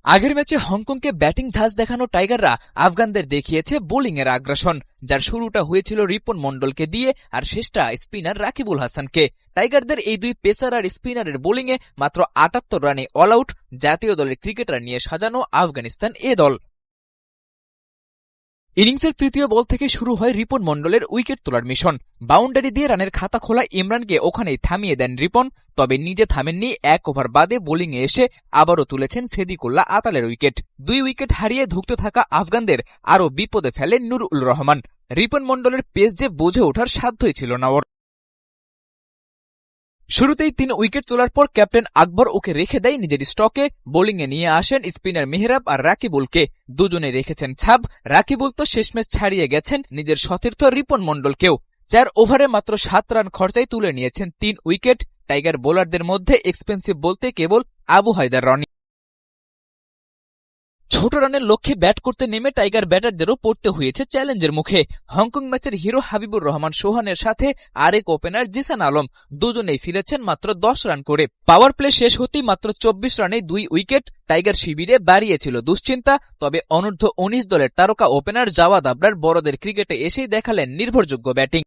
আগের ম্যাচে হংকংকে ব্যাটিং ঝাঁজ দেখানো টাইগাররা আফগানদের দেখিয়েছে বোলিংয়ের আগ্রাসন, যার শুরুটা হয়েছিল রিপন মন্ডলকে দিয়ে আর শেষটা স্পিনার রাকিবুল হাসানকে। টাইগারদের এই দুই পেসার আর স্পিনারের বোলিংয়ে মাত্র ৭৮ রানে অল আউট জাতীয় দলের ক্রিকেটার নিয়ে সাজানো আফগানিস্তান এ দল। ইনিংসের তৃতীয় বল থেকে শুরু হয় রিপন মন্ডলের উইকেট তোলার মিশন। বাউন্ডারি দিয়ে রানের খাতা খোলা ইমরানকে ওখানেই থামিয়ে দেন রিপন, তবে নিজে থামেননি। ১ ওভার বাদে বোলিংয়ে এসে আবারও তুলেছেন সেদিকুল্লাহ আতালের উইকেট। ২ উইকেট হারিয়ে ধুঁকতে থাকা আফগানদের আরও বিপদে ফেলেন নুরুল রহমান। রিপন মন্ডলের পেস যে বুঝে ওঠার সাধ্যই ছিল না ওর। শুরুতেই ৩ উইকেট তোলার পর ক্যাপ্টেন আকবর ওকে রেখে দেয় নিজের স্টকে। বোলিংয়ে নিয়ে আসেন স্পিনার মেহরাব আর রাকিবুলকে। দুজনে রেখেছেন ছাপ। রাকিবুল তো শেষমেশ ছাড়িয়ে গেছেন নিজের সতীর্থ রিপন মন্ডলকেও। ৪ ওভারে মাত্র ৭ রান খরচায় তুলে নিয়েছেন ৩ উইকেট। টাইগার বোলারদের মধ্যে এক্সপেন্সিভ বলতে কেবল আবু হায়দার রনি। ছোট রানের লক্ষ্যে ব্যাট করতে নেমে টাইগার ব্যাটারদেরও পড়তে হয়েছে চ্যালেঞ্জের মুখে। হংকং ম্যাচের হিরো হাবিবুর রহমান সোহানের সাথে আরেক ওপেনার জিসান আলম দুজনেই ফিরেছেন মাত্র ১০ রান করে। পাওয়ার প্লে শেষ হতেই মাত্র ২৪ রানে ২ উইকেট। টাইগার শিবিরে বাড়িয়েছিল দুশ্চিন্তা, তবে অনূর্ধ্ব ১৯ দলের তারকা ওপেনার জাওয়াদ আবরার বড়দের ক্রিকেটে এসেই দেখালেন নির্ভরযোগ্য ব্যাটিং।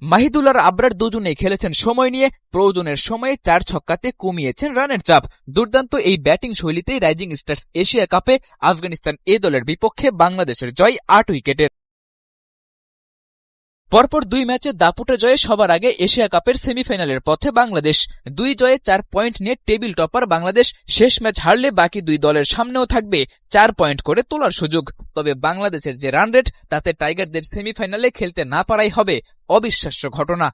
মাহিদুল আর আবরার দুজনেই খেলেছেন সময় নিয়ে। প্রয়োজনের সময়ে ৪ ছক্কাতে কমিয়েছেন রানের চাপ। দুর্দান্ত এই ব্যাটিং শৈলীতেই রাইজিং স্টার্স এশিয়া কাপে আফগানিস্তান এ দলের বিপক্ষে বাংলাদেশের জয় ৮ উইকেটের। পরপর ২ ম্যাচে দাপুটে জয়ে সবার আগে এশিয়া কাপের সেমিফাইনালের পথে বাংলাদেশ। ২ জয়ে ৪ পয়েন্ট নিয়ে টেবিল টপার বাংলাদেশ। শেষ ম্যাচ হারলে বাকি ২ দলের সামনেও থাকবে ৪ পয়েন্ট করে তোলার সুযোগ। তবে বাংলাদেশের যে রান রেট, তাতে টাইগারদের সেমিফাইনালে খেলতে না পারাই হবে অবিশ্বাস্য ঘটনা।